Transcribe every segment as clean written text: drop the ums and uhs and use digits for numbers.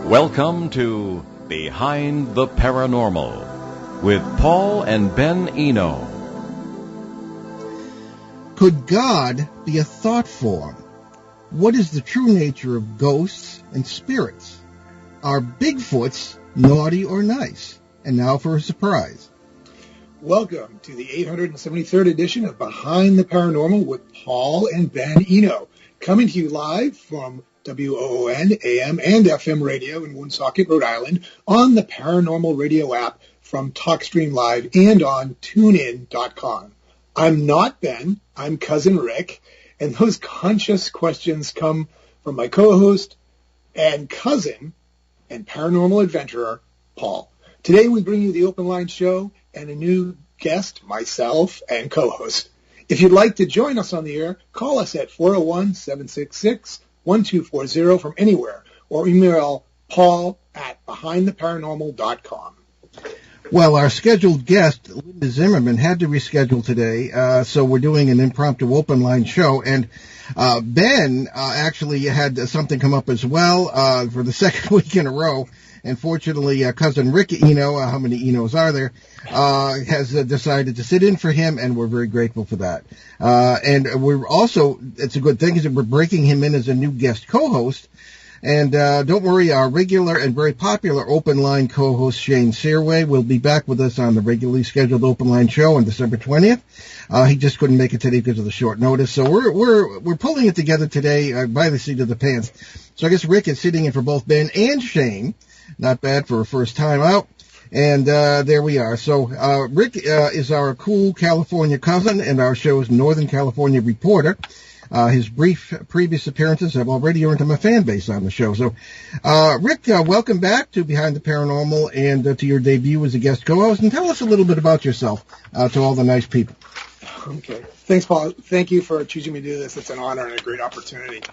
Welcome to Behind the Paranormal with Paul and Ben Eno. Could God be a thought form? What is the true nature of ghosts and spirits? Are Bigfoots naughty or nice? And now for a surprise. Welcome to the 873rd edition of Behind the Paranormal with Paul and Ben Eno, coming to you live from WOON, AM, and FM radio in Woonsocket, Rhode Island, on the Paranormal Radio app from TalkStream Live and on TuneIn.com. I'm not Ben, I'm Cousin Rick, and those conscious questions come from my co-host and cousin and paranormal adventurer, Paul. Today we bring you the Open Line Show and a new guest, myself, and co-host. If you'd like to join us on the air, call us at 401-766-1240 from anywhere, or email Paul at behindtheparanormal.com. Well, our scheduled guest, Linda Zimmerman, had to reschedule today, so we're doing an impromptu open line show. And Ben actually had something come up as well for the second week in a row. And fortunately, cousin Rick Eno, how many Enos are there, has decided to sit in for him, and we're very grateful for that. And we're also, it's a good thing, is that we're breaking him in as a new guest co-host. And don't worry, our regular and very popular Open Line co-host Shane Searway will be back with us on the regularly scheduled Open Line show on December 20th. He just couldn't make it today because of the short notice. So we're pulling it together today by the seat of the pants. So I guess Rick is sitting in for both Ben and Shane. Not bad for a first time out. And there we are. So Rick is our cool California cousin and our show's Northern California reporter. His brief previous appearances have already earned him a fan base on the show. So, Rick, welcome back to Behind the Paranormal and to your debut as a guest co-host. And tell us a little bit about yourself to all the nice people. Okay. Thanks, Paul. Thank you for choosing me to do this. It's an honor and a great opportunity.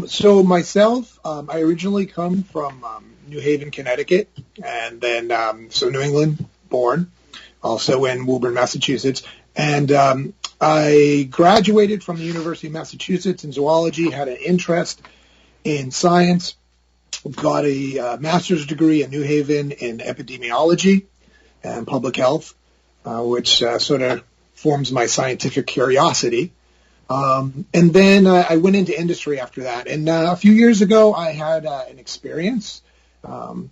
So myself, I originally come from New Haven, Connecticut, and then New England born, also in Woburn, Massachusetts. And I graduated from the University of Massachusetts in zoology, had an interest in science, got a master's degree in New Haven in epidemiology and public health, which sort of forms my scientific curiosity. And then I went into industry after that. And a few years ago, I had an experience that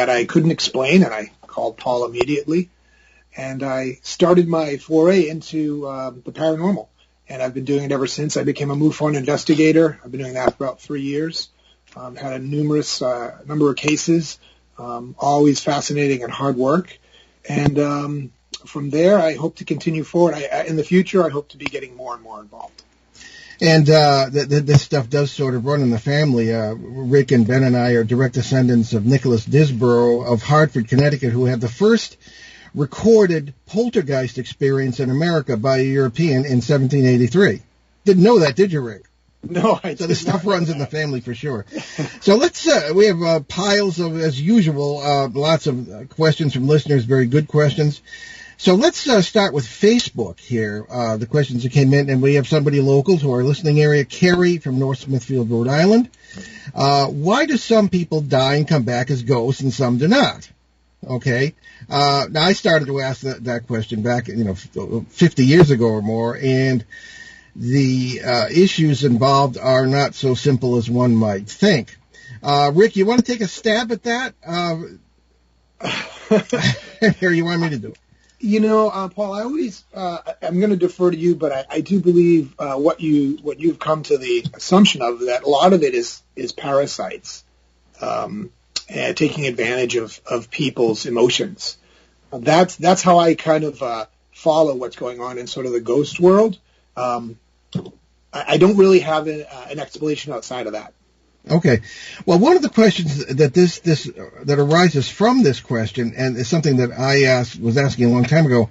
I couldn't explain, and I called Paul immediately. And I started my foray into the paranormal, and I've been doing it ever since. I became a MUFON investigator. I've been doing that for about 3 years. Had a numerous number of cases, always fascinating and hard work. And from there, I hope to continue forward. In the future, I hope to be getting more and more involved. And this stuff does sort of run in the family. Rick and Ben and I are direct descendants of Nicholas Disborough of Hartford, Connecticut, who had the first recorded poltergeist experience in America by a European in 1783. Didn't know that, did you, Rick? No, I didn't. So this stuff runs in the family for sure. So let's, we have piles of, as usual, lots of questions from listeners, very good questions. So let's start with Facebook here, the questions that came in, and we have somebody local to our listening area, Carrie from North Smithfield, Rhode Island. Why do some people die and come back as ghosts and some do not? Okay. Now I started to ask that question back, 50 years ago or more, and the issues involved are not so simple as one might think. Rick, you want to take a stab at that? Or you want me to do it? Paul, I always, I'm going to defer to you, but I do believe what you've come to the assumption of, that a lot of it is parasites. Taking advantage of people's emotions. That's how I kind of follow what's going on in sort of the ghost world. I don't really have an explanation outside of that. Okay. Well, one of the questions that that arises from this question, and is something that I was asking a long time ago,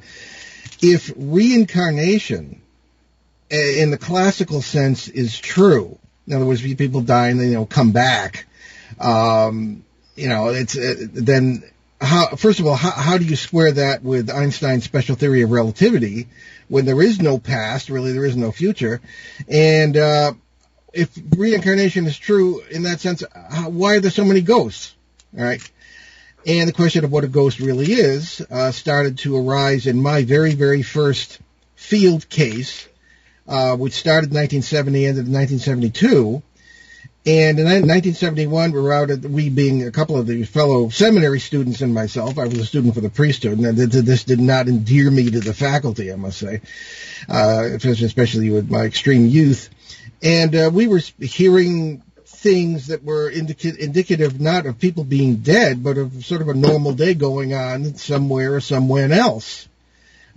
if reincarnation in the classical sense is true, in other words, people die and they come back, it's then first of all, how do you square that with Einstein's special theory of relativity when there is no past, really there is no future? And if reincarnation is true in that sense, why are there so many ghosts? All right. And the question of what a ghost really is started to arise in my very, very first field case, which started in 1970, ended in 1972. And in 1971, we being a couple of the fellow seminary students and myself, I was a student for the priesthood, and this did not endear me to the faculty, I must say, especially with my extreme youth. And we were hearing things that were indicative not of people being dead, but of sort of a normal day going on somewhere or somewhere else,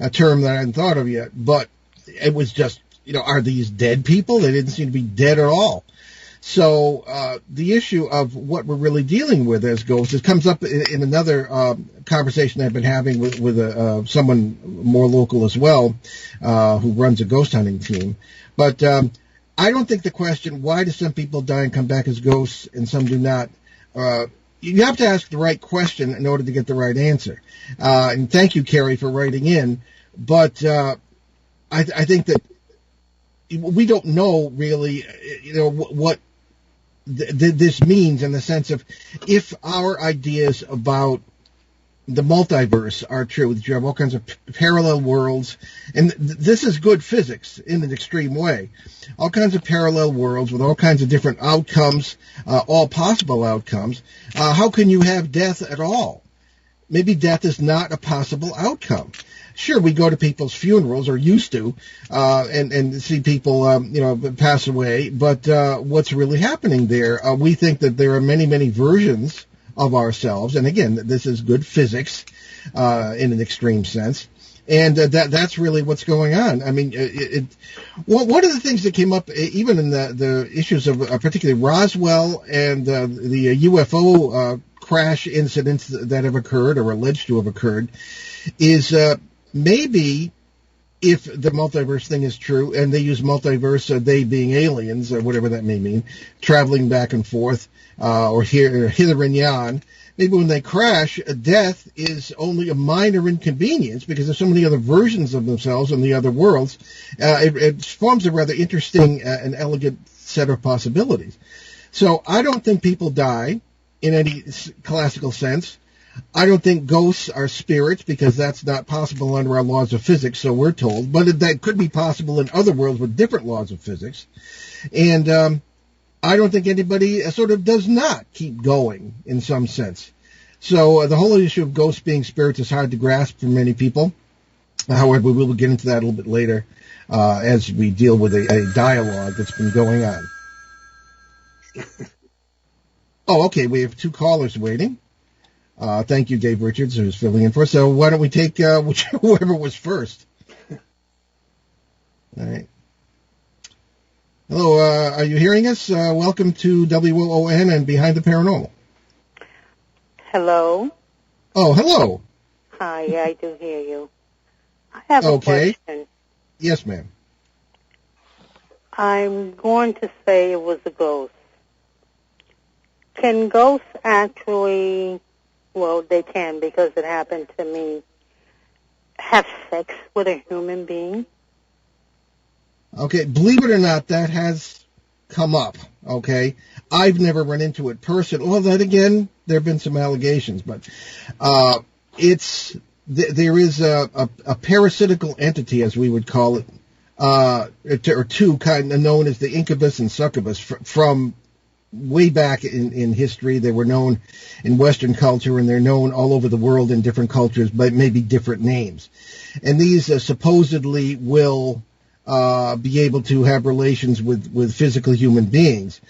a term that I hadn't thought of yet. But it was just, are these dead people? They didn't seem to be dead at all. So the issue of what we're really dealing with as ghosts, it comes up in another conversation I've been having with someone more local as well, who runs a ghost hunting team. But I don't think the question, why do some people die and come back as ghosts and some do not, you have to ask the right question in order to get the right answer. And thank you, Carrie, for writing in. But I think that we don't know really, what this means in the sense of if our ideas about the multiverse are true, that you have all kinds of parallel worlds, and this is good physics in an extreme way, all kinds of parallel worlds with all kinds of different outcomes, all possible outcomes. How can you have death at all? Maybe death is not a possible outcome. Sure, we go to people's funerals, or used to, and see people, pass away. But what's really happening there? We think that there are many, many versions of ourselves, and again, this is good physics in an extreme sense, and that's really what's going on. I mean, one of the things that came up, even in the issues of particularly Roswell and the UFO crash incidents that have occurred or alleged to have occurred, is maybe if the multiverse thing is true, and they use multiverse, they being aliens, or whatever that may mean, traveling back and forth, or hither and yon, maybe when they crash, death is only a minor inconvenience because there's so many other versions of themselves in the other worlds. It forms a rather interesting and elegant set of possibilities. So I don't think people die in any classical sense. I don't think ghosts are spirits because that's not possible under our laws of physics, so we're told. But that could be possible in other worlds with different laws of physics. And I don't think anybody sort of does not keep going in some sense. So the whole issue of ghosts being spirits is hard to grasp for many people. However, we will get into that a little bit later as we deal with a dialogue that's been going on. Oh, okay, we have two callers waiting. Thank you, Dave Richards, who's filling in for us. So why don't we take whoever was first? All right. Hello, are you hearing us? Welcome to WOON and Behind the Paranormal. Hello. Oh, hello. Hi, I do hear you. I have a question. Yes, ma'am. I'm going to say it was a ghost. Can ghosts actually... Well, they can because it happened to me. Have sex with a human being? Okay, believe it or not, that has come up, okay? I've never run into it personally. Well, then again, there have been some allegations, but there is a parasitical entity, as we would call it, or two, kind of known as the incubus and succubus from way back in history. They were known in Western culture, and they're known all over the world in different cultures by maybe different names. And these supposedly will be able to have relations with physical human beings.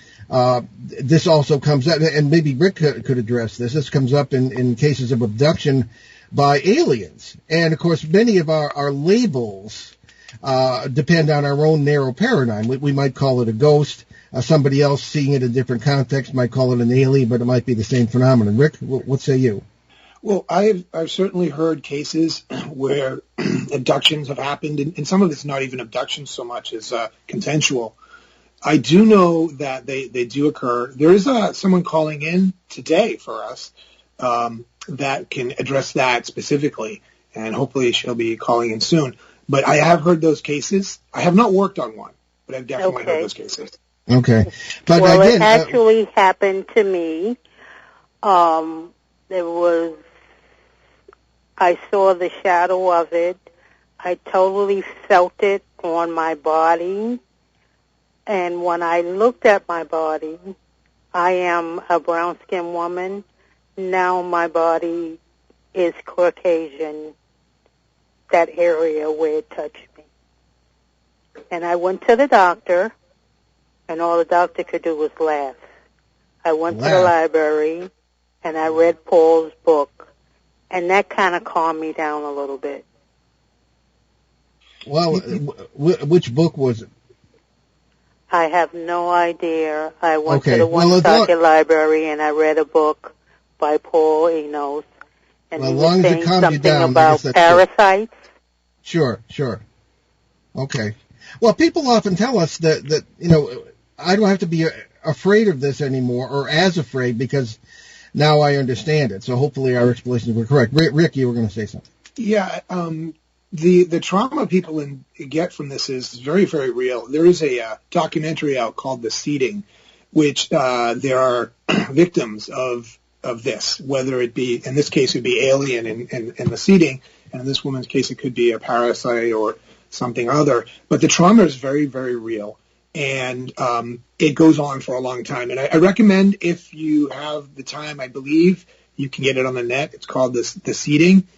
This also comes up, and maybe Rick could address this. This comes up in cases of abduction by aliens. And, of course, many of our labels depend on our own narrow paradigm. We might call it a ghost. Somebody else seeing it in a different context might call it an alien, but it might be the same phenomenon. Rick, what say you? Well, I've certainly heard cases where abductions have happened, and some of it's not even abductions so much as consensual. I do know that they do occur. There is someone calling in today for us that can address that specifically, and hopefully she'll be calling in soon. But I have heard those cases. I have not worked on one, but I've definitely heard those cases. Okay. But Well, again, it actually happened to me. I saw the shadow of it. I totally felt it on my body. And when I looked at my body, I am a brown-skinned woman. Now my body is Caucasian, that area where it touched me. And I went to the doctor, and all the doctor could do was laugh. I went to the library, and I read Paul's book, and that kind of calmed me down a little bit. Well, which book was it? I have no idea. I went to the Woonsocket Library, and I read a book by Paul Enos, and he was saying something about parasites. Sure. Okay. Well, people often tell us that I don't have to be afraid of this anymore, or as afraid, because now I understand it. So hopefully our explanations were correct. Rick, you were going to say something. Yeah, the trauma people get from this is very, very real. There is a documentary out called The Seeding, which there are victims of this, whether it be, in this case, it would be alien in the seeding, and in this woman's case, it could be a parasite or something other. But the trauma is very, very real, and it goes on for a long time. And I recommend, if you have the time, I believe you can get it on the net. It's called The Seeding,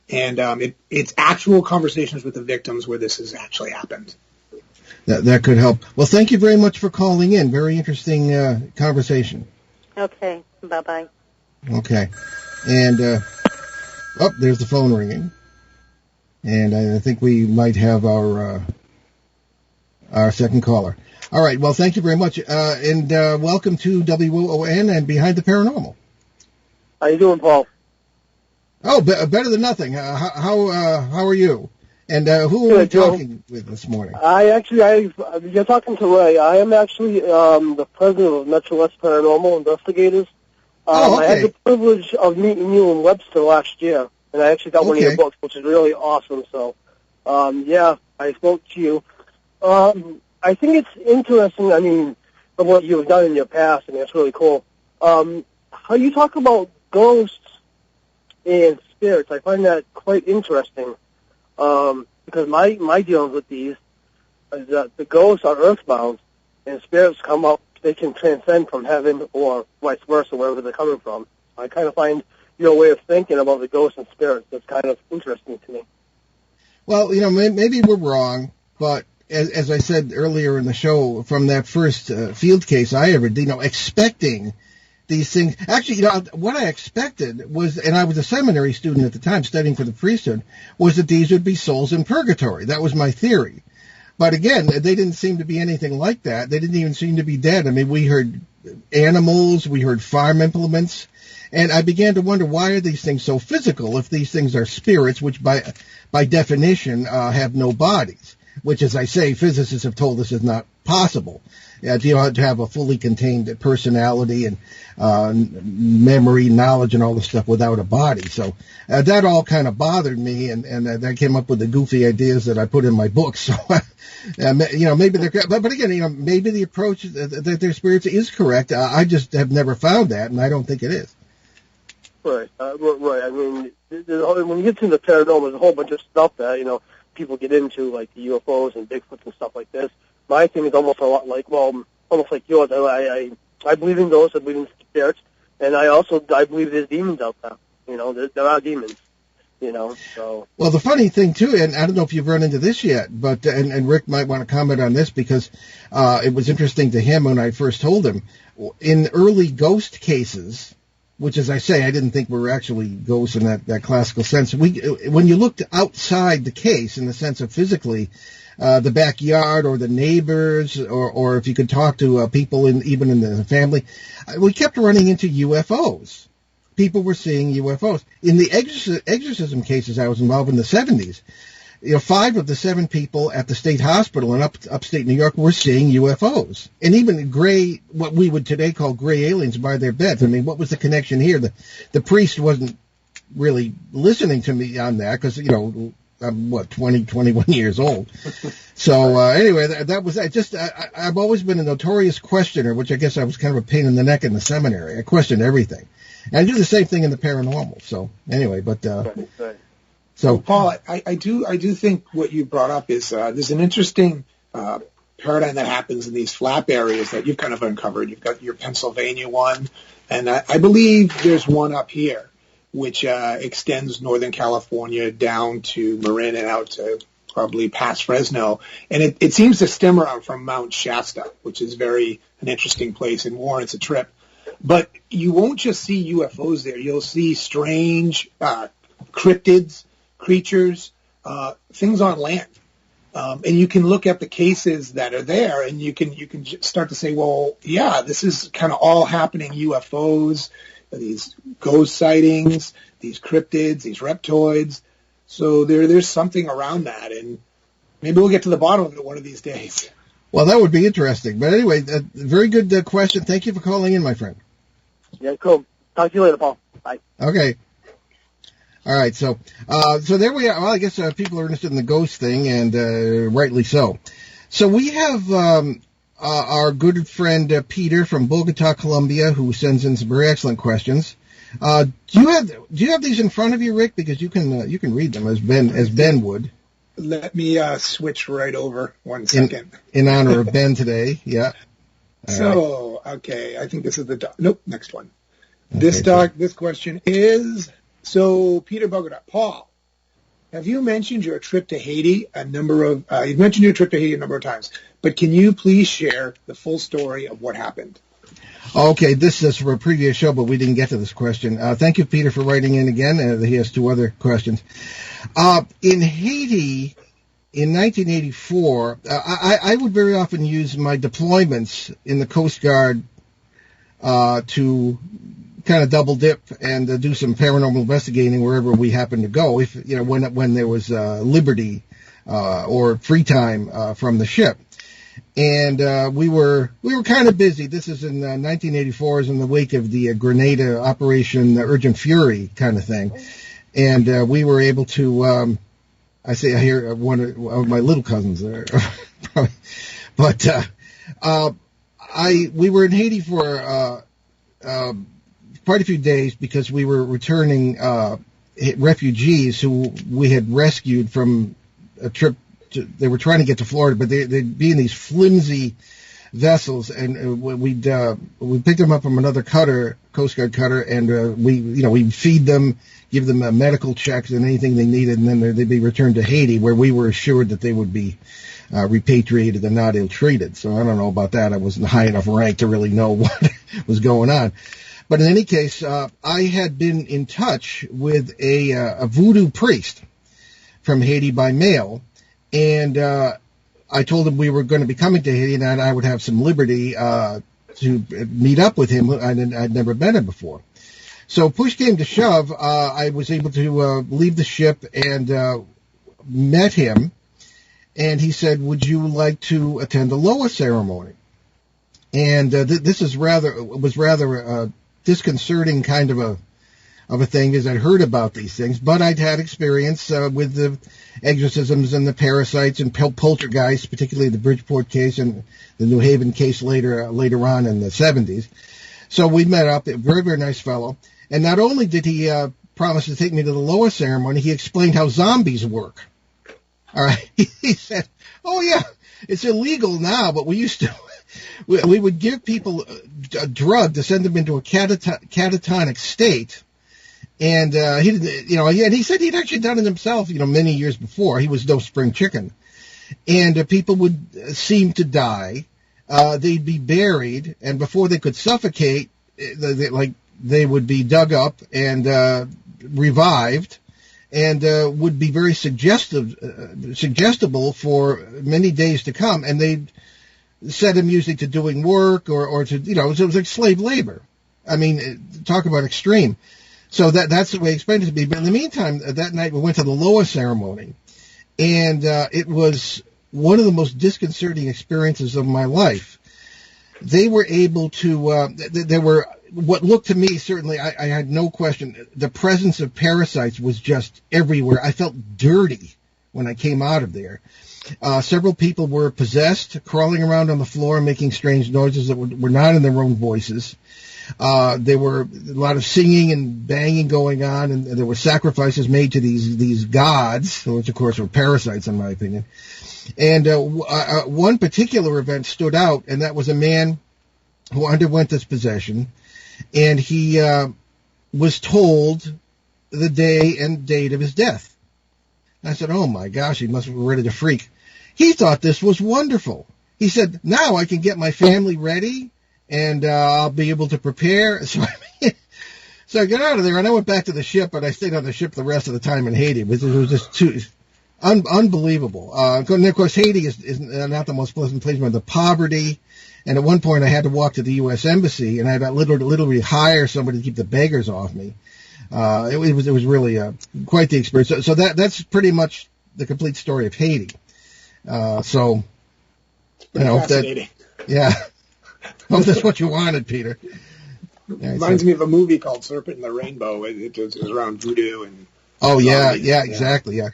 and it's actual conversations with the victims where this has actually happened. That could help. Well, thank you very much for calling in. Very interesting conversation. Okay, bye-bye. Okay. And, there's the phone ringing. And I think we might have our second caller. All right. Well, thank you very much. And welcome to WOON and Behind the Paranormal. How you doing, Paul? Oh, better than nothing. How are you? And who are we talking with this morning? You're talking to Ray. I am actually the president of Metro West Paranormal Investigators. Okay. I had the privilege of meeting you in Webster last year, and I actually got one of your books, which is really awesome. So, I spoke to you. I think it's interesting, of what you've done in your past, and it's really cool. How you talk about ghosts and spirits, I find that quite interesting, because my dealings with these is that the ghosts are earthbound, and spirits come up. They can transcend from heaven or vice versa, wherever they're coming from. I kind of find your way of thinking about the ghosts and spirits that's kind of interesting to me. Well, maybe we're wrong, but as I said earlier in the show, from that first field case I ever did, expecting these things. Actually, what I expected was, and I was a seminary student at the time studying for the priesthood, was that these would be souls in purgatory. That was my theory. But again, they didn't seem to be anything like that. They didn't even seem to be dead. We heard animals, we heard farm implements, and I began to wonder, why are these things so physical if these things are spirits, which by definition have no bodies, which, as I say, physicists have told us is not possible. To have a fully contained personality and memory, knowledge, and all this stuff without a body. So that all kind of bothered me, and I came up with the goofy ideas that I put in my book. So, maybe they're, but again, maybe the approach that they're spirits is correct. I just have never found that, and I don't think it is. Right, right. When you get to the paranormal, there's a whole bunch of stuff that, people get into, like the UFOs and Bigfoots and stuff like this. My thing is almost a lot like, almost like yours. I believe in ghosts, I believe in spirits, and I believe there's demons out there. There are demons. So. Well, the funny thing too, and I don't know if you've run into this yet, but and Rick might want to comment on this, because it was interesting to him when I first told him, in early ghost cases, which, as I say, I didn't think were actually ghosts in that classical sense. When you looked outside the case, in the sense of physically, the backyard or the neighbors, or if you could talk to people even in the family, we kept running into UFOs. People were seeing UFOs. In the exorcism cases I was involved in the 70s, 5 of the 7 people at the state hospital in upstate New York were seeing UFOs. And even gray, what we would today call gray aliens, by their beds. What was the connection here? The priest wasn't really listening to me on that, because, I'm 21 years old. So anyway, that was I've always been a notorious questioner, which I guess I was kind of a pain in the neck in the seminary. I questioned everything, and I do the same thing in the paranormal. So anyway, but Right. so Paul, I do think what you brought up is there's an interesting paradigm that happens in these flap areas that you've kind of uncovered. You've got your Pennsylvania one, and I believe there's one up here, which extends Northern California down to Marin and out to probably past Fresno. And it seems to stem around from Mount Shasta, which is an interesting place and warrants a trip. But you won't just see UFOs there. You'll see strange cryptids, creatures, things on land. And you can look at the cases that are there, and you can start to say, well, yeah, this is kind of all happening. UFOs, these ghost sightings, these cryptids, these reptoids. So there's something around that, and maybe we'll get to the bottom of it one of these days. well, that would be interesting. But anyway, very good question. Thank you for calling in, my friend. Yeah, cool. Talk to you later, Paul. Bye. Okay. All right, so there we are. Well, I guess people are interested in the ghost thing, and rightly so. So we have our good friend Peter from Bogota, Colombia, who sends in some very excellent questions. Do you have these in front of you, Rick? Because you can read them as Ben would. Let me switch right over 1 second. In honor of Ben today, yeah. So, okay, I think this is next one. Okay, This question is, so Peter Bogota, Paul, have you mentioned your trip to Haiti you've mentioned your trip to Haiti a number of times, but can you please share the full story of what happened? Okay, this is for a previous show, but we didn't get to this question. Thank you, Peter, for writing in again. He has two other questions. In Haiti, in 1984, I would very often use my deployments in the Coast Guard to kind of double dip and do some paranormal investigating wherever we happened to go. If when there was liberty or free time from the ship. And we were kind of busy. This is in 1984, is in the wake of the Grenada Operation Urgent Fury kind of thing. And we were able to, I hear one of my little cousins there. But we were in Haiti for quite a few days because we were returning refugees who we had rescued from a trip. They were trying to get to Florida, but they'd be in these flimsy vessels, and we'd pick them up from another cutter, Coast Guard cutter, and we'd feed them, give them medical checks and anything they needed, and then they'd be returned to Haiti, where we were assured that they would be repatriated and not ill-treated. So I don't know about that. I wasn't high enough rank to really know what was going on. But in any case, I had been in touch with a voodoo priest from Haiti by mail. And I told him we were going to be coming to Haiti, and I would have some liberty to meet up with him. I'd never met him before. So push came to shove, I was able to leave the ship and met him. And he said, "Would you like to attend the Loa ceremony?" And this was rather disconcerting kind of a thing, because I'd heard about these things, but I'd had experience with the exorcisms and the parasites and poltergeists, particularly the Bridgeport case and the New Haven case later on in the 70s. So we met up, a very, very nice fellow. And not only did he promise to take me to the Loa ceremony, he explained how zombies work. All right. He said, "Oh, yeah, it's illegal now, but we used to... we would give people a drug to send them into a catatonic state." And he said he'd actually done it himself, many years before. He was no spring chicken. And people would seem to die. They'd be buried, and before they could suffocate, they would be dug up and revived, and would be very suggestible for many days to come. And they'd set them usually to doing work or to, it was like slave labor. I mean, talk about extreme. So that's the way he explained it to me. But in the meantime, that night we went to the Loa ceremony, and it was one of the most disconcerting experiences of my life. They were able to, there were, what looked to me, certainly, I had no question, the presence of parasites was just everywhere. I felt dirty when I came out of there. Several people were possessed, crawling around on the floor, making strange noises that were not in their own voices. There were a lot of singing and banging going on, and there were sacrifices made to these gods, which of course were parasites, in my opinion. And one particular event stood out, and that was a man who underwent this possession, and he was told the day and date of his death. I said, oh my gosh, he must have been ready to freak. He thought this was wonderful. He said, now I can get my family ready, and I'll be able to prepare. So I got out of there, and I went back to the ship, and I stayed on the ship the rest of the time in Haiti. It was just too unbelievable. And of course, Haiti is not the most pleasant place, but the poverty. And at one point, I had to walk to the U.S. Embassy, and I had to literally hire somebody to keep the beggars off me. It was really quite the experience. So that's pretty much the complete story of Haiti. So, fascinating. Yeah. Hope that's what you wanted, Peter. Reminds me of a movie called Serpent and the Rainbow. It was around voodoo and. Oh yeah, exactly, yeah.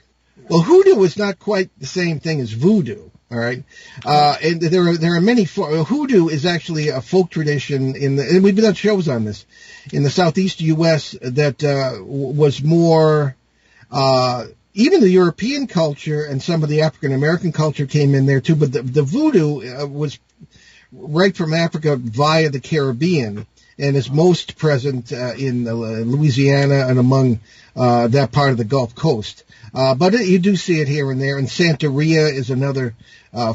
Well, hoodoo is not quite the same thing as voodoo. All right, and there are many. Hoodoo is actually a folk tradition and we've done shows on this in the southeast U.S. that was more. Even the European culture and some of the African American culture came in there too, but the voodoo was right from Africa via the Caribbean and is most present in Louisiana and among that part of the Gulf Coast. But you do see it here and there, and Santeria is another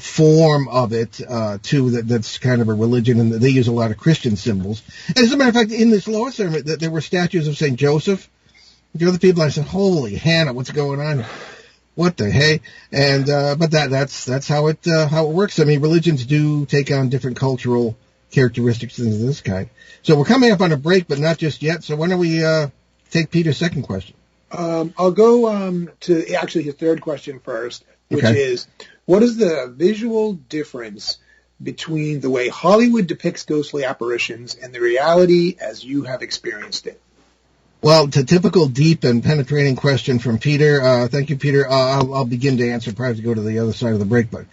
form of it too. That's kind of a religion, and they use a lot of Christian symbols. And as a matter of fact, in this lower ceremony, there were statues of Saint Joseph. The other people, I said, "Holy Hannah, what's going on? What the hey?" And but that's how it works. I mean, religions do take on different cultural characteristics of this kind. So we're coming up on a break, but not just yet. So why don't we take Peter's second question? I'll go to actually his third question first, which is, what is the visual difference between the way Hollywood depicts ghostly apparitions and the reality as you have experienced it? Well, it's a typical deep and penetrating question from Peter. Thank you, Peter. I'll begin to answer, probably to go to the other side of the break, but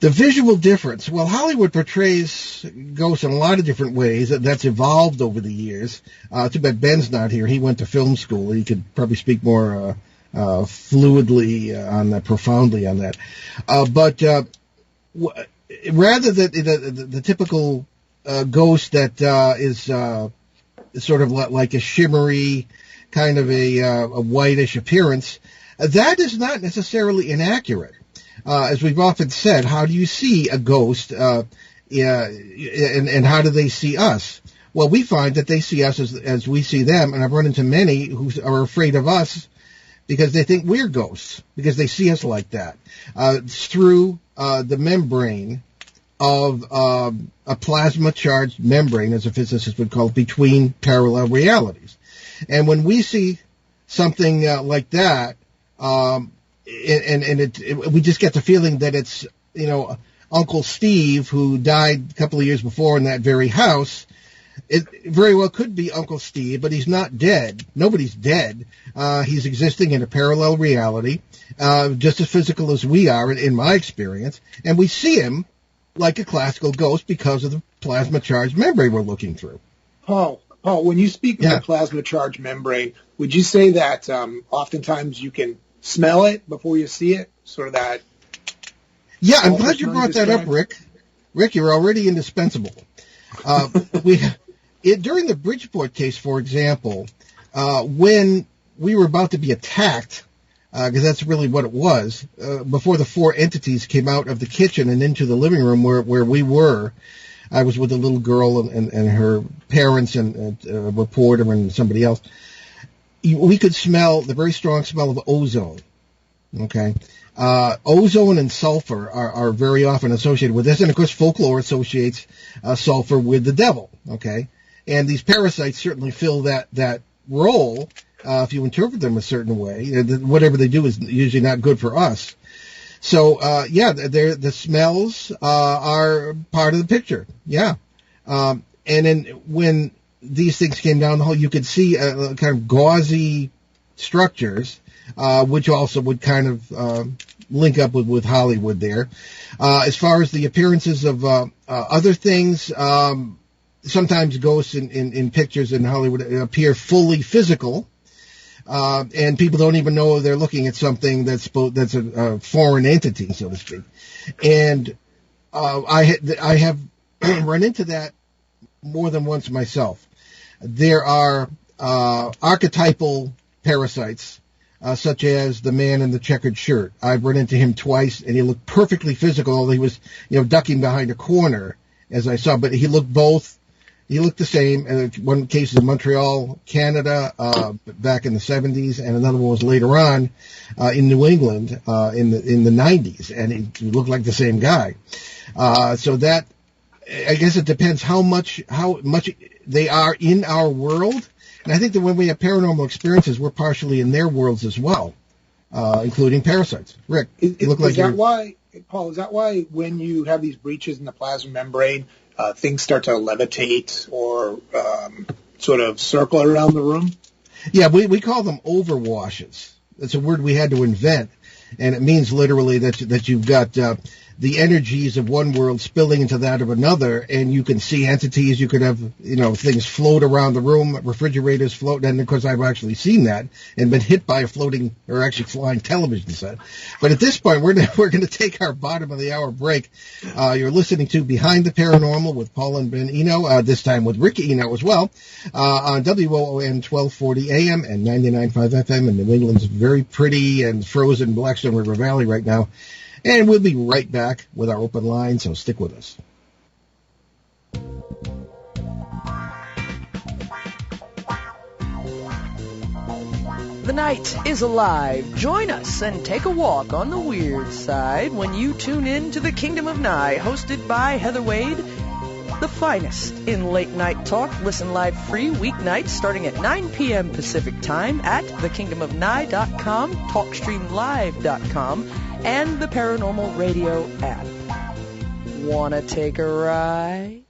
the visual difference. Well, Hollywood portrays ghosts in a lot of different ways. That's evolved over the years. Too bad Ben's not here. He went to film school. He could probably speak more fluidly on that, profoundly on that. But rather than the typical ghost that is sort of like a shimmery, kind of a whitish appearance, that is not necessarily inaccurate. As we've often said, how do you see a ghost, and how do they see us? Well, we find that they see us as we see them, and I've run into many who are afraid of us because they think we're ghosts, because they see us like that. It's through the membrane of a plasma-charged membrane, as a physicist would call it, between parallel realities. And when we see something like that, we just get the feeling that it's, Uncle Steve, who died a couple of years before in that very house. It very well could be Uncle Steve, but he's not dead. Nobody's dead. He's existing in a parallel reality, just as physical as we are, in my experience. And we see him like a classical ghost because of the plasma-charged membrane we're looking through. Paul, when you speak of the plasma-charged membrane, would you say that oftentimes you can smell it before you see it? Sort of that. Yeah, I'm glad you brought that up, Rick. Rick, you're already indispensable. During the Bridgeport case, for example, when we were about to be attacked, because that's really what it was, before the four entities came out of the kitchen and into the living room where we were, I was with a little girl and her parents and a reporter and somebody else. We could smell the very strong smell of ozone. Okay. Ozone and sulfur are very often associated with this. And of course, folklore associates sulfur with the devil. Okay. And these parasites certainly fill that role, if you interpret them a certain way. Whatever they do is usually not good for us. So, the smells are part of the picture. Yeah. And then when these things came down the hall, you could see kind of gauzy structures which also would kind of link up with Hollywood there. As far as the appearances of other things, sometimes ghosts in pictures in Hollywood appear fully physical, and people don't even know they're looking at something that's a foreign entity, so to speak. And I have run into that more than once myself. There are archetypal parasites, such as the man in the checkered shirt. I've run into him twice, and he looked perfectly physical, although he was, ducking behind a corner, as I saw. But he looked the same. One case in Montreal, Canada, back in the 70s, and another one was later on in New England in the 90s, and he looked like the same guy. So that, I guess it depends how much they are in our world. And I think that when we have paranormal experiences, we're partially in their worlds as well, including parasites. Rick, Paul, is that why when you have these breaches in the plasma membrane, things start to levitate or sort of circle around the room? Yeah, we call them overwashes. That's a word we had to invent, and it means literally that you've got the energies of one world spilling into that of another, and you can see entities. You could have, things float around the room, refrigerators float, and of course I've actually seen that and been hit by a floating or actually flying television set. But at this point, we're going to take our bottom of the hour break. You're listening to Behind the Paranormal with Paul and Ben Eno, this time with Rick Eno as well, on WOON 1240 AM and 99.5 FM in New England's very pretty and frozen Blackstone River Valley right now. And we'll be right back with our open line, so stick with us. The night is alive. Join us and take a walk on the weird side when you tune in to The Kingdom of Nye, hosted by Heather Wade, the finest in late-night talk. Listen live free weeknights starting at 9 p.m. Pacific Time at thekingdomofnye.com, talkstreamlive.com, and the Paranormal Radio app. Wanna take a ride?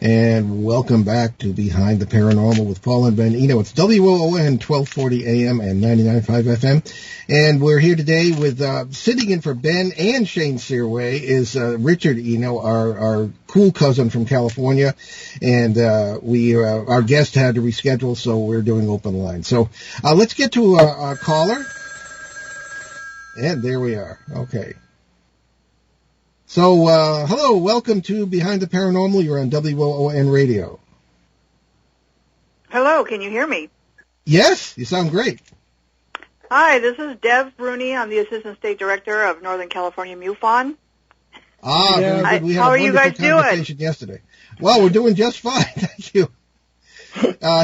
And welcome back to Behind the Paranormal with Paul and Ben Eno. It's WOON 1240 AM and 99.5 FM. And we're here today with, sitting in for Ben and Shane Searway is Richard Eno, our cool cousin from California. And our guest had to reschedule, so we're doing open line. So let's get to our caller. And there we are. Okay. So, hello, welcome to Behind the Paranormal. You're on WOON Radio. Hello, can you hear me? Yes, you sound great. Hi, this is Dev Bruni. I'm the Assistant State Director of Northern California MUFON. Very good. We had How a are you guys conversation doing? Yesterday. Well, we're doing just fine, thank you.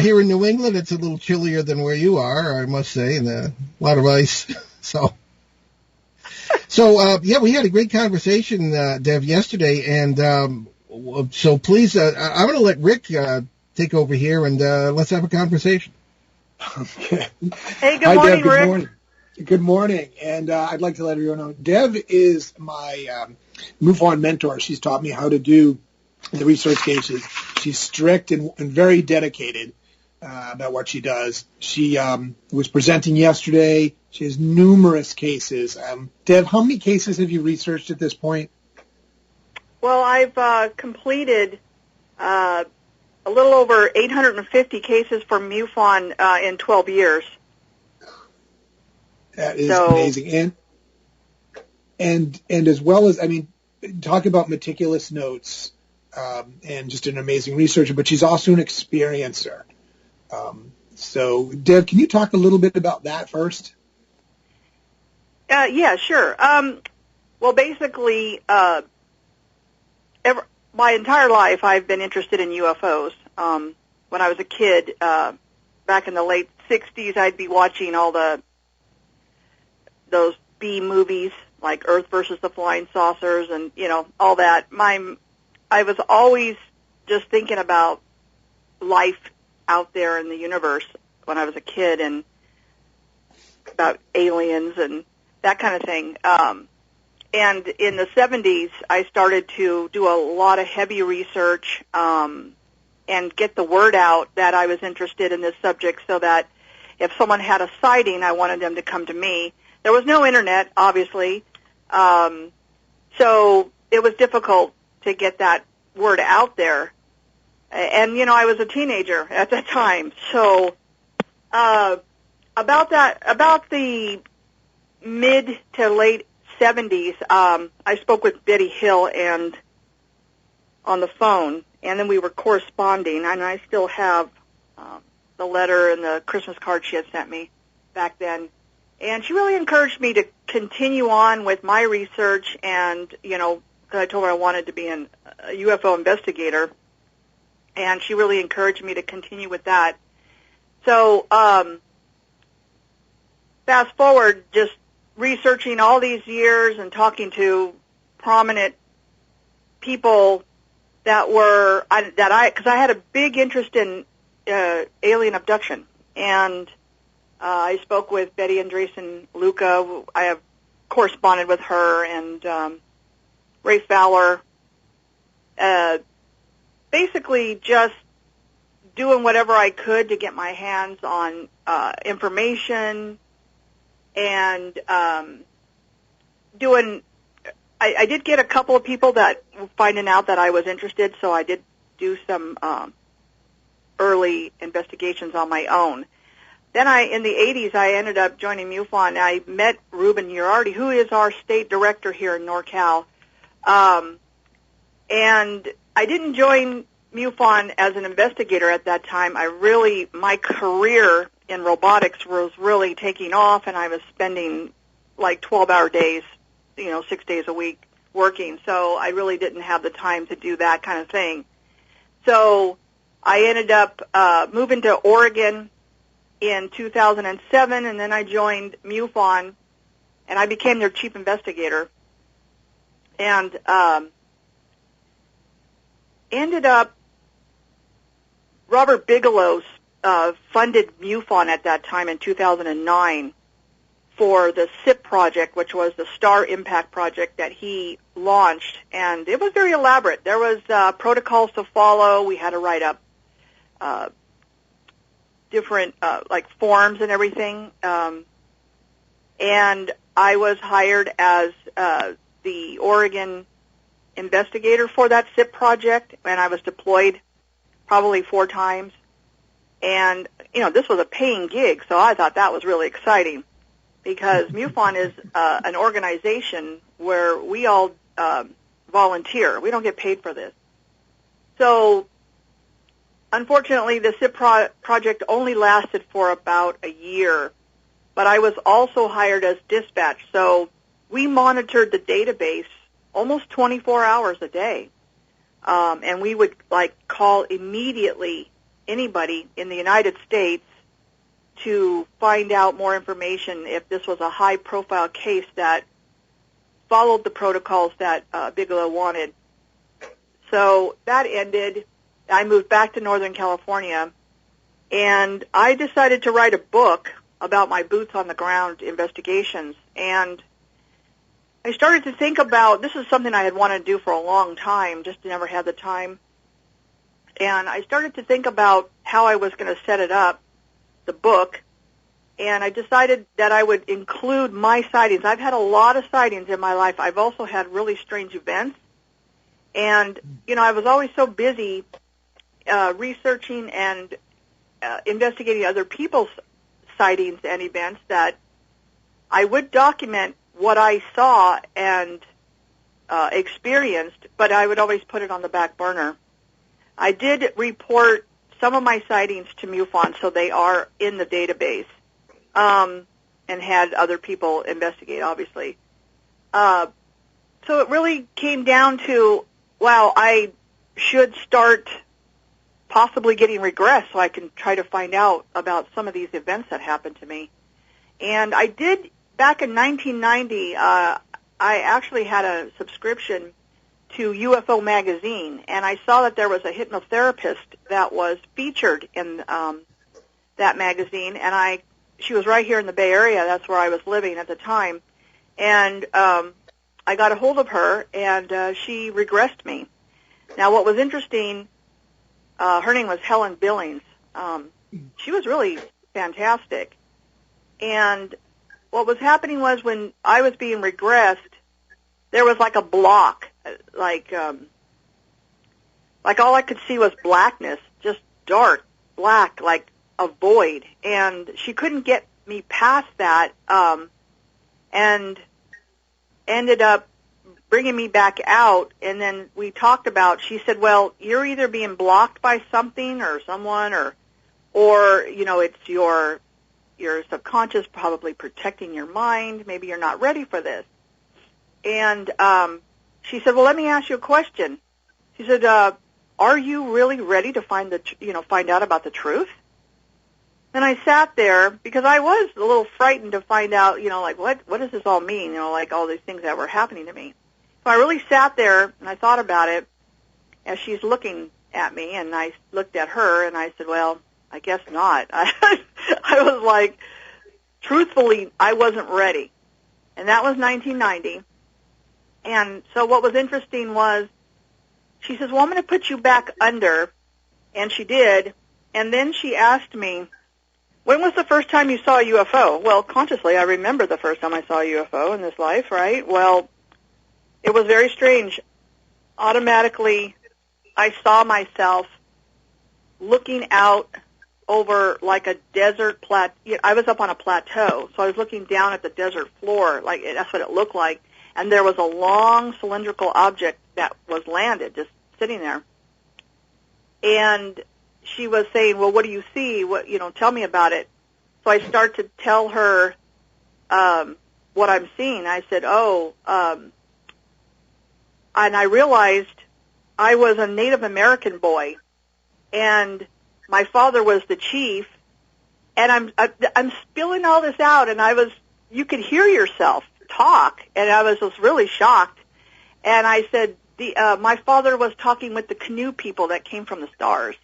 Here in New England, it's a little chillier than where you are, I must say, and a lot of ice, so... So, we had a great conversation, Dev, yesterday, and so please, I'm going to let Rick take over here, and let's have a conversation. Okay. Hey, good morning, Dev, Rick. morning. Good morning, and I'd like to let everyone know, Dev is my MUFON mentor. She's taught me how to do the research cases. She's strict and very dedicated about what she does. She was presenting yesterday. She has numerous cases. Dev, how many cases have you researched at this point? Well, I've completed a little over 850 cases for MUFON in 12 years. That is amazing. And as well as, talk about meticulous notes and just an amazing researcher, but she's also an experiencer. So, Dev, can you talk a little bit about that first? Yeah, sure. Well, basically, my entire life I've been interested in UFOs. When I was a kid, back in the late 60s, I'd be watching all those B movies like Earth versus the Flying Saucers and, all that. I was always just thinking about life out there in the universe when I was a kid and about aliens and that kind of thing. And in the 70s, I started to do a lot of heavy research and get the word out that I was interested in this subject so that if someone had a sighting, I wanted them to come to me. There was no internet, obviously, so it was difficult to get that word out there. And, you know, I was a teenager at that time. So about the mid to late 70s, I spoke with Betty Hill and on the phone, and then we were corresponding, and I still have the letter and the Christmas card she had sent me back then. And she really encouraged me to continue on with my research, and, you know, because I told her I wanted to be a UFO investigator, and she really encouraged me to continue with that. So fast forward, just researching all these years and talking to prominent people that were, because I had a big interest in alien abduction, and I spoke with Betty Andreessen Luca. I have corresponded with her, and Ray Fowler. Basically just doing whatever I could to get my hands on information, and I did get a couple of people that were finding out that I was interested, so I did do some early investigations on my own. Then in the 80s, I ended up joining MUFON. I met Ruben Uriarte, who is our state director here in NorCal. And I didn't join MUFON as an investigator at that time. My career in robotics was really taking off, and I was spending like 12-hour days, 6 days a week working. So I really didn't have the time to do that kind of thing. So I ended up moving to Oregon in 2007, and then I joined MUFON, and I became their chief investigator. And ended up, Robert Bigelow funded MUFON at that time in 2009 for the SIP project, which was the Star Impact project that he launched, and it was very elaborate. There was protocols to follow. We had to write up different like forms and everything, and I was hired as the Oregon investigator for that SIP project, and I was deployed probably 4 times. And, this was a paying gig, so I thought that was really exciting, because MUFON is an organization where we all volunteer. We don't get paid for this. So, unfortunately, the SIP project only lasted for about a year, but I was also hired as dispatch, so we monitored the database almost 24 hours a day, and we would call immediately anybody in the United States to find out more information if this was a high-profile case that followed the protocols that Bigelow wanted. So that ended. I moved back to Northern California, and I decided to write a book about my boots-on-the-ground investigations, and I started to think about, this is something I had wanted to do for a long time, just never had the time. And I started to think about how I was going to set it up, the book, and I decided that I would include my sightings. I've had a lot of sightings in my life. I've also had really strange events. And, I was always so busy researching and investigating other people's sightings and events that I would document what I saw and experienced, but I would always put it on the back burner. I did report some of my sightings to MUFON, so they are in the database, and had other people investigate, obviously. So it really came down to, I should start possibly getting regress so I can try to find out about some of these events that happened to me. And I did. Back in 1990, I actually had a subscription to UFO Magazine, and I saw that there was a hypnotherapist that was featured in that magazine, and she was right here in the Bay Area. That's where I was living at the time. And I got a hold of her, and she regressed me. Now, what was interesting, her name was Helen Billings. She was really fantastic. And what was happening was when I was being regressed, there was like a block, like all I could see was blackness, just dark, black, like a void. And she couldn't get me past that, and ended up bringing me back out. And then we talked about, she said, well, you're either being blocked by something or someone, or you know, it's your subconscious probably protecting your mind. Maybe you're not ready for this. And she said, well, let me ask you a question. She said, are you really ready to find out about the truth? And I sat there because I was a little frightened to find out, like what does this all mean? Like all these things that were happening to me. So I really sat there and I thought about it as she's looking at me, and I looked at her and I said, well, I guess not. I was like, truthfully, I wasn't ready. And that was 1990. And so what was interesting was, she says, well, I'm going to put you back under. And she did. And then she asked me, when was the first time you saw a UFO? Well, consciously, I remember the first time I saw a UFO in this life, right? Well, it was very strange. Automatically, I saw myself looking out over like a desert plateau. I was up on a plateau, so I was looking down at the desert floor. Like that's what it looked like. And there was a long cylindrical object that was landed, just sitting there. And she was saying, well, what do you see? Tell me about it. So I start to tell her what I'm seeing. I said, and I realized I was a Native American boy, and my father was the chief, and I'm spilling all this out, and you could hear yourself talk, and I was just really shocked. And I said, my father was talking with the canoe people that came from the stars.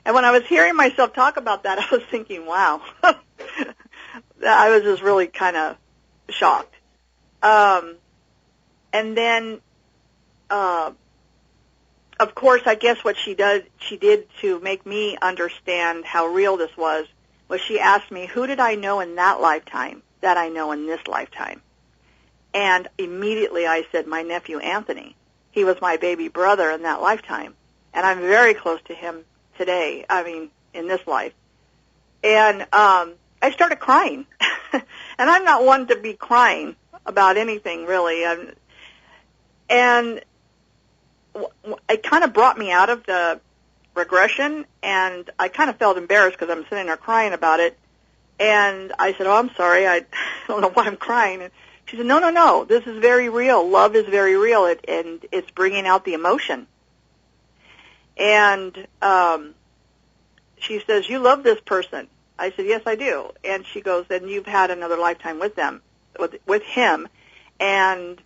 And when I was hearing myself talk about that, I was thinking, wow. I was just really kind of shocked. And then, of course, I guess what she did to make me understand how real this was she asked me, who did I know in that lifetime that I know in this lifetime? And immediately I said, my nephew Anthony. He was my baby brother in that lifetime. And I'm very close to him today, in this life. And I started crying. And I'm not one to be crying about anything, really. And it kind of brought me out of the regression, and I kind of felt embarrassed because I'm sitting there crying about it. And I said, oh, I'm sorry. I don't know why I'm crying. And she said, no, this is very real. Love is very real, and it's bringing out the emotion. And she says, you love this person. I said, yes, I do. And she goes, and you've had another lifetime with him, and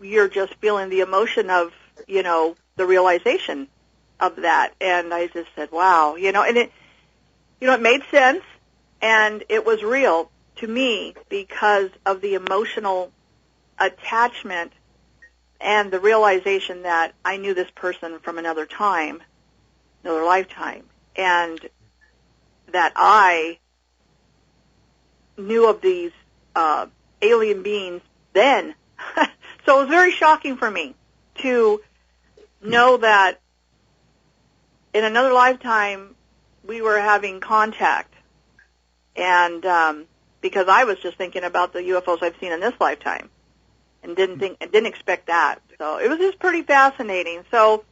you're just feeling the emotion of, the realization of that. And I just said, wow, and it made sense, and it was real to me because of the emotional attachment and the realization that I knew this person from another time, another lifetime, and that I knew of these alien beings then. So it was very shocking for me to know that in another lifetime we were having contact, and because I was just thinking about the UFOs I've seen in this lifetime, and didn't expect that. So it was just pretty fascinating. So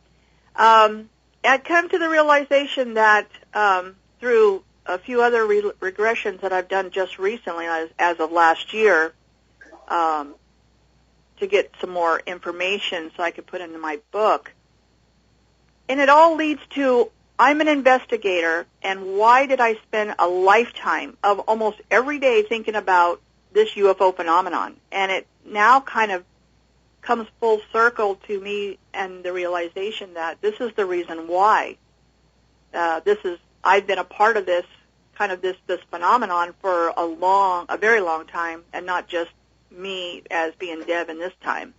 I'd come to the realization that through a few other regressions that I've done just recently, as of last year, to get some more information so I could put into my book. And it all leads to, I'm an investigator, and why did I spend a lifetime of almost every day thinking about this UFO phenomenon? And it now kind of comes full circle to me and the realization that this is the reason why. I've been a part of this phenomenon for a very long time, and not just me as being Deb in this time.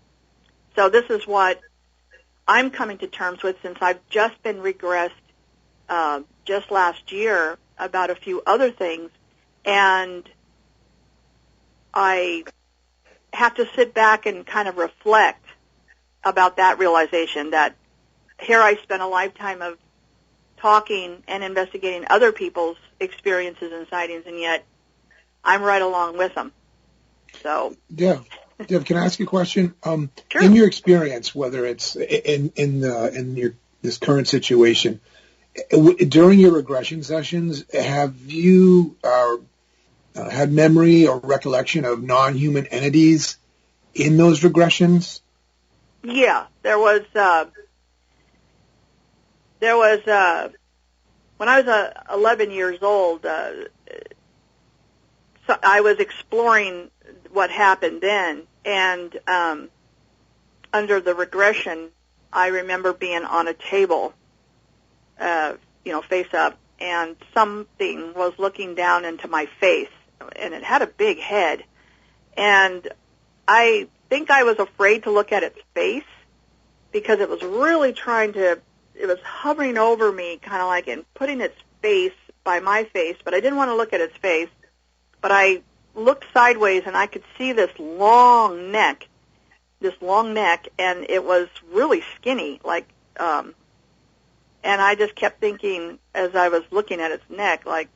So this is what I'm coming to terms with, since I've just been regressed just last year, about a few other things, and I have to sit back and kind of reflect about that realization that here I spent a lifetime of talking and investigating other people's experiences and sightings, and yet I'm right along with them. So, Dev, can I ask you a question? Sure. In your experience, whether it's in your this current situation, during your regression sessions, have you had memory or recollection of non-human entities in those regressions? Yeah, there was when I was 11 years old, so I was exploring what happened then, and under the regression, I remember being on a table, face up, and something was looking down into my face, and it had a big head, and I think I was afraid to look at its face because it was really it was hovering over me, kind of like and putting its face by my face, but I didn't want to look at its face. But I looked sideways, and I could see this long neck, and it was really skinny, and I just kept thinking as I was looking at its neck, like,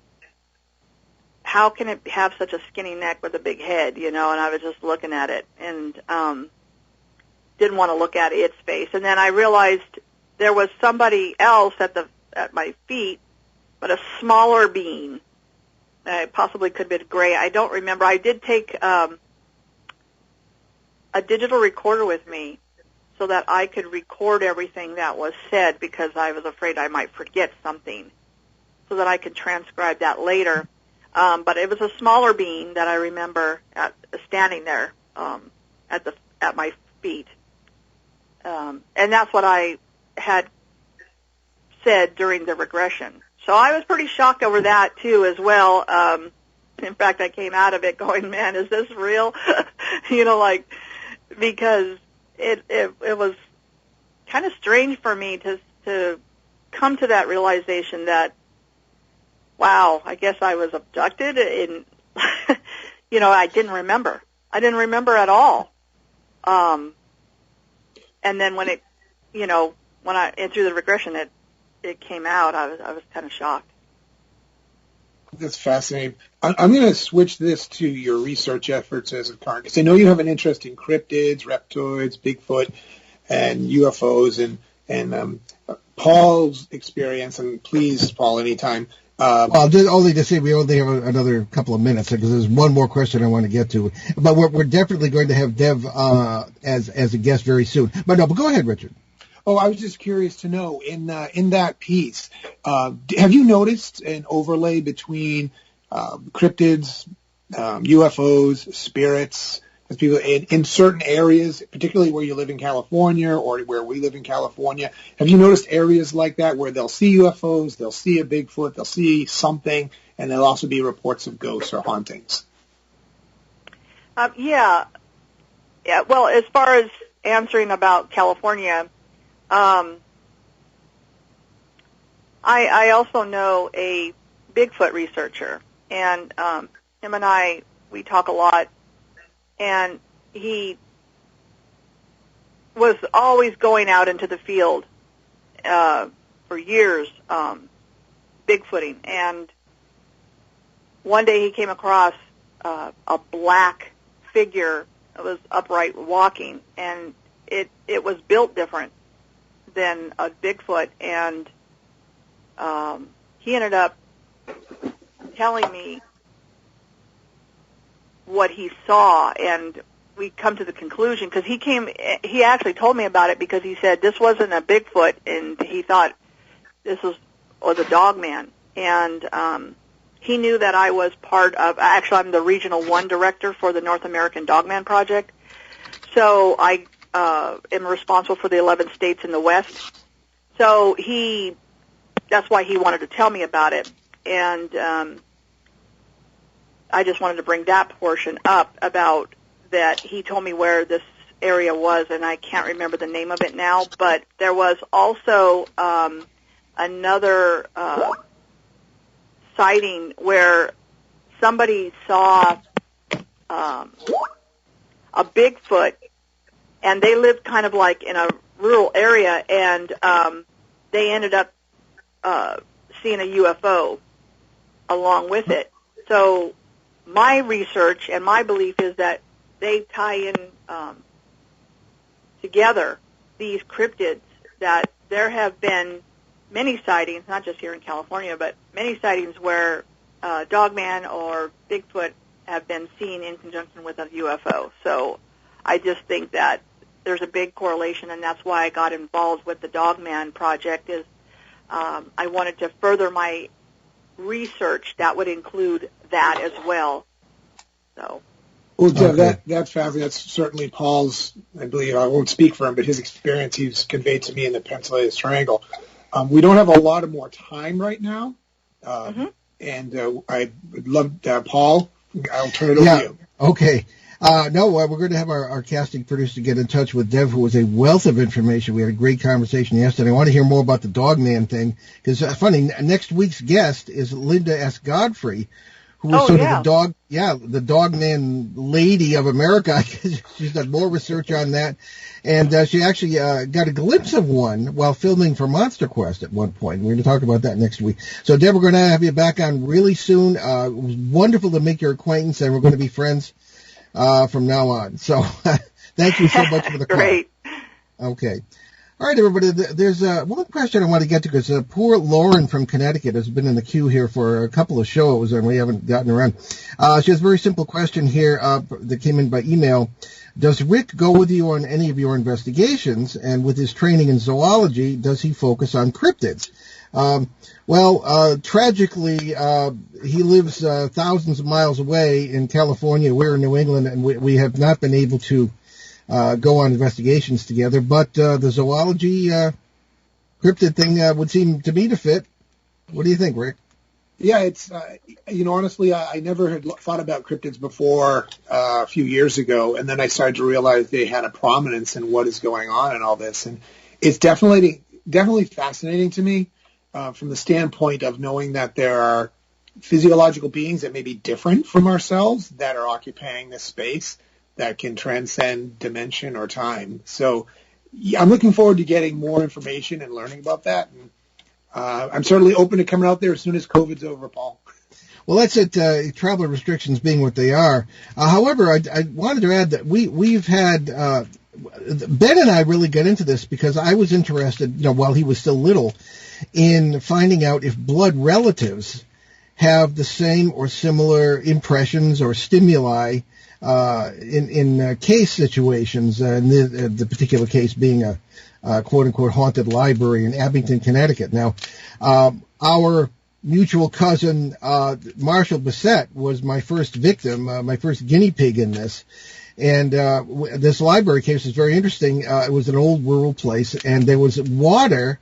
how can it have such a skinny neck with a big head, and I was just looking at it and didn't want to look at its face. And then I realized there was somebody else at my feet, but a smaller being. It possibly could be gray. I don't remember. I did take a digital recorder with me so that I could record everything that was said because I was afraid I might forget something, so that I could transcribe that later. But it was a smaller being that I remember standing there at my feet. And that's what I had said during the regression. So I was pretty shocked over that, too, as well. In fact, I came out of it going, man, is this real? Because it was kind of strange for me to come to that realization that, wow, I guess I was abducted, and, I didn't remember. I didn't remember at all. And then when through the regression, it came out, I was kind of shocked. That's fascinating. I'm going to switch this to your research efforts as of current, because I know you have an interest in cryptids, reptoids, Bigfoot, and UFOs, and Paul's experience, and please, Paul, anytime. Only to say we only have another couple of minutes because there's one more question I want to get to. But we're definitely going to have Dev as a guest very soon. But go ahead, Richard. Oh, I was just curious to know, in that piece, have you noticed an overlay between cryptids, UFOs, spirits, as people in certain areas, particularly where you live in California or where we live in California? Have you noticed areas like that where they'll see UFOs, they'll see a Bigfoot, they'll see something, and there'll also be reports of ghosts or hauntings? Yeah. Well, as far as answering about California, I also know a Bigfoot researcher, and him and I, we talk a lot, and he was always going out into the field for years, Bigfooting, and one day he came across a black figure that was upright walking, and it was built different than a Bigfoot, and he ended up telling me what he saw, and we come to the conclusion, because he actually told me about it because he said this wasn't a Bigfoot, and he thought this was the Dog Man, and he knew that I was part of, actually I'm the Regional 1 Director for the North American Dogman Project, so I am responsible for the 11 states in the West. So that's why he wanted to tell me about it. And I just wanted to bring that portion up about that he told me where this area was, and I can't remember the name of it now, but there was also another sighting where somebody saw a Bigfoot, and they lived kind of like in a rural area, and they ended up seeing a UFO along with it. So my research and my belief is that they tie in together these cryptids, that there have been many sightings, not just here in California, but many sightings where Dogman or Bigfoot have been seen in conjunction with a UFO. So I just think that there's a big correlation, and that's why I got involved with the Dogman project, is I wanted to further my research that would include that as well. So. Well, Deb, that's fabulous. That's certainly Paul's, I believe, I won't speak for him, but his experience he's conveyed to me in the Pennsylvania Triangle. We don't have a lot of more time right now, and I would love, Paul, I'll turn it over to you. Okay. We're going to have our casting producer get in touch with Dev, who was a wealth of information. We had a great conversation yesterday. I want to hear more about the Dogman thing, because funny, next week's guest is Linda S. Godfrey, who was of the Dogman lady of America. She's done more research on that. And she actually got a glimpse of one while filming for Monster Quest at one point. We're going to talk about that next week. So, Deb, we're going to have you back on really soon. It was wonderful to make your acquaintance, and we're going to be friends from now on. So, thank you so much for the call. Great. Okay. All right, everybody, there's one question I want to get to, because poor Lauren from Connecticut has been in the queue here for a couple of shows, and we haven't gotten around. She has a very simple question here that came in by email. Does Rick go with you on any of your investigations, and with his training in zoology, does he focus on cryptids? Tragically, he lives thousands of miles away in California. We're in New England, and we have not been able to go on investigations together, but the zoology cryptid thing would seem to me to fit. What do you think, Rick? Yeah, it's, honestly, I never had thought about cryptids before a few years ago, and then I started to realize they had a prominence in what is going on and all this, and it's definitely fascinating to me from the standpoint of knowing that there are physiological beings that may be different from ourselves that are occupying this space that can transcend dimension or time. So I'm looking forward to getting more information and learning about that. And I'm certainly open to coming out there as soon as COVID's over, Paul. Well, that's it, travel restrictions being what they are. However, I wanted to add that we've had, Ben and I really got into this because I was interested, while he was still little, in finding out if blood relatives have the same or similar impressions or stimuli in case situations, and the particular case being a quote-unquote haunted library in Abington, Connecticut. Now, our mutual cousin, Marshall Bissett, was my first victim, my first guinea pig in this. And this library case is very interesting. It was an old rural place, and there was water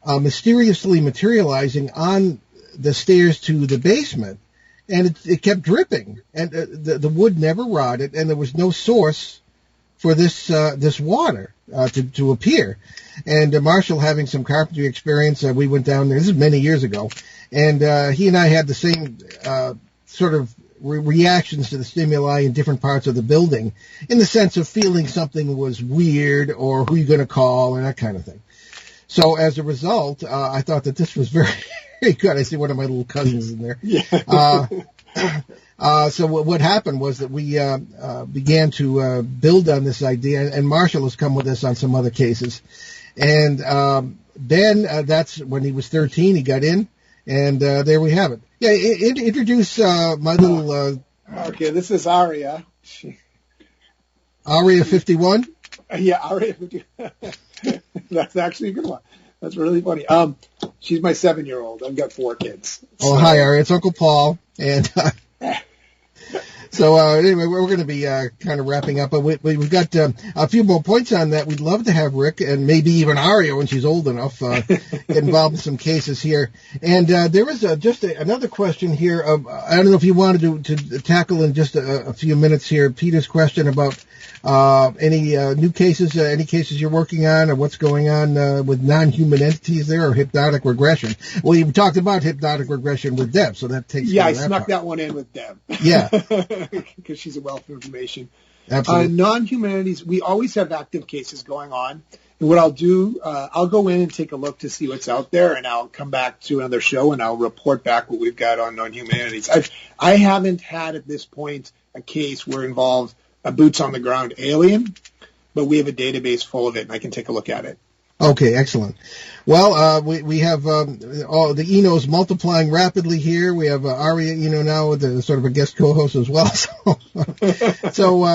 mysteriously materializing on the stairs to the basement. And it kept dripping, and the wood never rotted, and there was no source for this water to appear. And Marshall, having some carpentry experience, we went down there. This is many years ago, and he and I had the same sort of reactions to the stimuli in different parts of the building, in the sense of feeling something was weird or who you're going to call and that kind of thing. So as a result, I thought that this was very good. I see one of my little cousins in there. Yeah. So what happened was that we began to build on this idea, and Marshall has come with us on some other cases. And Ben, that's when he was 13, he got in, and there we have it. Yeah, introduce my little... okay, this is Aria. Aria 51? Yeah, Aria 51. That's actually a good one. That's really funny. She's my 7-year-old. I've got 4 kids. Oh, hi, Aria. It's Uncle Paul. And So anyway, we're going to be kind of wrapping up, but we've got a few more points on that. We'd love to have Rick and maybe even Aria when she's old enough get involved in some cases here. And there is just another question here. I don't know if you wanted to tackle in just a few minutes here Peter's question about any new cases, any cases you're working on, or what's going on with non-human entities there, or hypnotic regression. Well, you talked about hypnotic regression with Deb, so that takes Yeah, care I of that snuck part. that one in with Deb. Yeah. Because she's a wealth of information. Absolutely. Non-human entities, we always have active cases going on. And what I'll do, I'll go in and take a look to see what's out there, and I'll come back to another show, and I'll report back what we've got on non-human entities. I haven't had at this point a case where it involves a boots-on-the-ground alien, but we have a database full of it, and I can take a look at it. Okay, excellent. Well, we have all the Enos multiplying rapidly here. We have Aria Eno now with sort of a guest co-host as well. So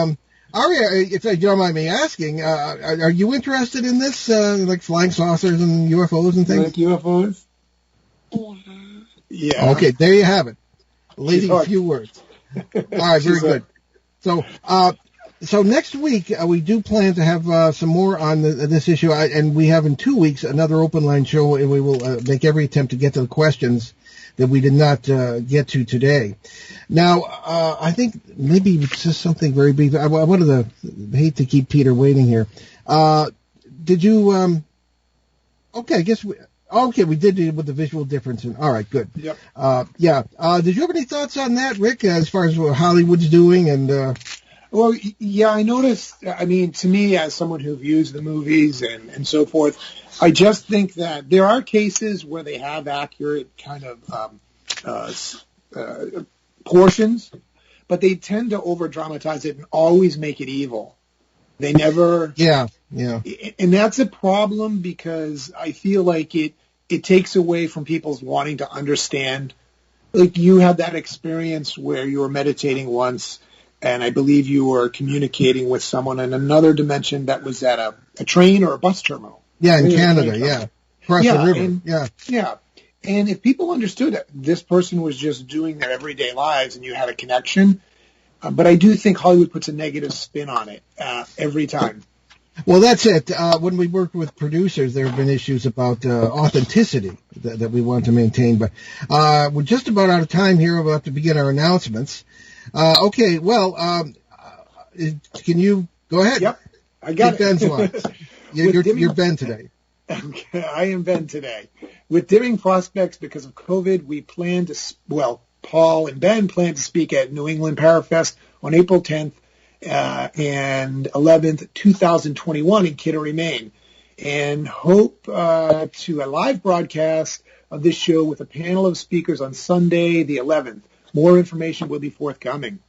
Aria, if you don't mind me asking, are you interested in this, like flying saucers and UFOs and things? Like UFOs? Yeah. Okay, there you have it. Lady, a few words. All right, very good. So next week, we do plan to have some more on this issue, and we have in 2 weeks another open line show, and we will make every attempt to get to the questions that we did not get to today. Now, I think maybe just something very brief. I wanted to hate to keep Peter waiting here. Did you? Okay, I guess we. Okay, we did it with the visual difference. All right, good. Yep. Yeah. Did you have any thoughts on that, Rick, as far as what Hollywood's doing and? Well, yeah, I noticed, I mean, to me, as someone who views the movies and so forth, I just think that there are cases where they have accurate kind of portions, but they tend to over-dramatize it and always make it evil. They never... Yeah. And that's a problem because I feel like it takes away from people's wanting to understand. Like, you had that experience where you were meditating once, and I believe you were communicating with someone in another dimension that was at a train or a bus terminal. Yeah, in Canada, yeah. Across the river, Yeah. And if people understood it, this person was just doing their everyday lives and you had a connection. But I do think Hollywood puts a negative spin on it every time. Well, that's it. When we work with producers, there have been issues about authenticity that we want to maintain. But we're just about out of time here. We'll have to begin our announcements. Okay, well, can you go ahead? Yep, I got it. Ben's line. You're Ben today. Okay, I am Ben today. With dimming prospects because of COVID, we plan to, Paul and Ben plan to speak at New England Parafest on April 10th and 11th, 2021 in Kittery, Maine, and hope to a live broadcast of this show with a panel of speakers on Sunday, the 11th. More information will be forthcoming.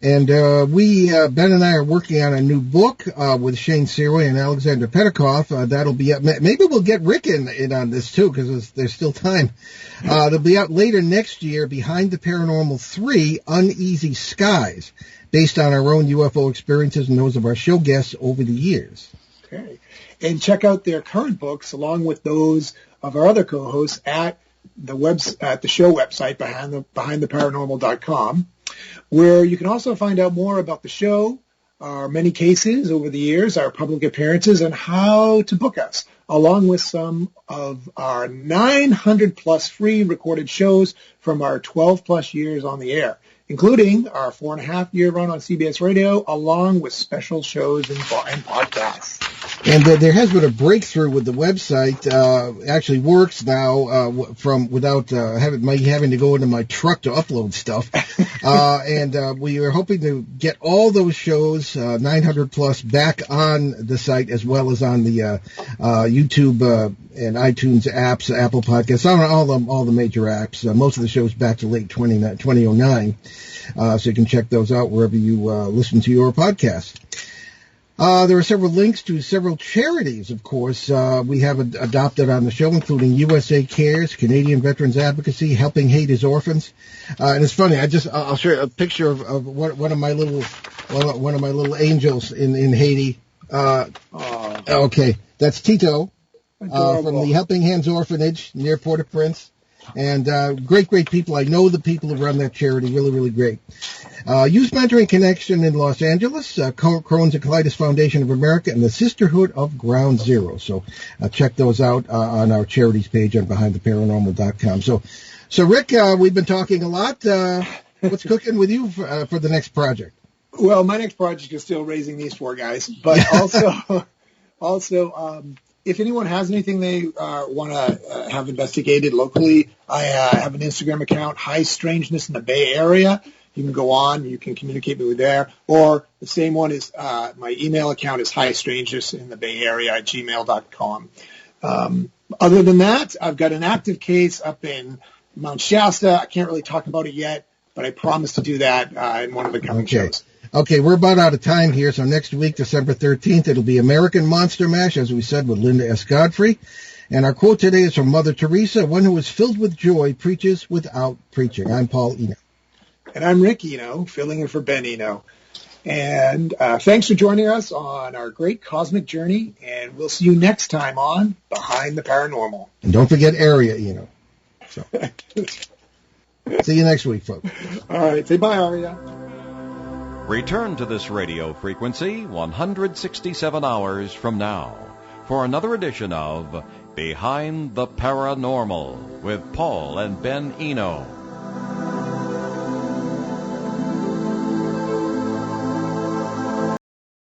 And Ben and I are working on a new book with Shane Searway and Alexander Petikoff. That'll be up. Maybe we'll get Rick in on this, too, because there's still time. They'll be out later next year, Behind the Paranormal 3, Uneasy Skies, based on our own UFO experiences and those of our show guests over the years. Okay. And check out their current books, along with those of our other co-hosts, at the show website, behindtheparanormal.com, where you can also find out more about the show, our many cases over the years, our public appearances, and how to book us, along with some of our 900-plus free recorded shows from our 12-plus years on the air, including our 4.5-year run on CBS Radio, along with special shows and podcasts. And there has been a breakthrough with the website. Actually works now from without having to go into my truck to upload stuff. And we are hoping to get all those shows, 900 plus, back on the site as well as on the YouTube and iTunes apps, Apple Podcasts, all the major apps. Most of the shows back to late 2009, so you can check those out wherever you listen to your podcast. There are several links to several charities, of course, we have adopted on the show, including USA Cares, Canadian Veterans Advocacy, Helping Haiti's Orphans. And it's funny, I'll share a picture of one of my little angels in Haiti. Okay, that's Tito, from the Helping Hands Orphanage near Port-au-Prince. And great people. I know the people who run that charity. Really, really great. Youth Mentoring Connection in Los Angeles, Crohn's and Colitis Foundation of America, and the Sisterhood of Ground Zero. So check those out on our charities page on BehindTheParanormal.com. So Rick, we've been talking a lot. What's cooking with you for the next project? Well, my next project is still raising these four guys, but also, if anyone has anything they want to have investigated locally, I have an Instagram account, High Strangeness in the Bay Area. You can go on, you can communicate with me there, or the same one is my email account is highstrangeness@gmail.com. Other than that, I've got an active case up in Mount Shasta. I can't really talk about it yet, but I promise to do that in one of the coming shows. Okay, we're about out of time here, so next week, December 13th, it'll be American Monster Mash, as we said, with Linda S. Godfrey. And our quote today is from Mother Teresa, one who is filled with joy preaches without preaching. I'm Paul Eno. And I'm Rick Eno, filling in for Ben Eno. And thanks for joining us on our great cosmic journey, and we'll see you next time on Behind the Paranormal. And don't forget Aria Eno. So, see you next week, folks. All right, say bye, Aria. Return to this radio frequency 167 hours from now for another edition of Behind the Paranormal with Paul and Ben Eno.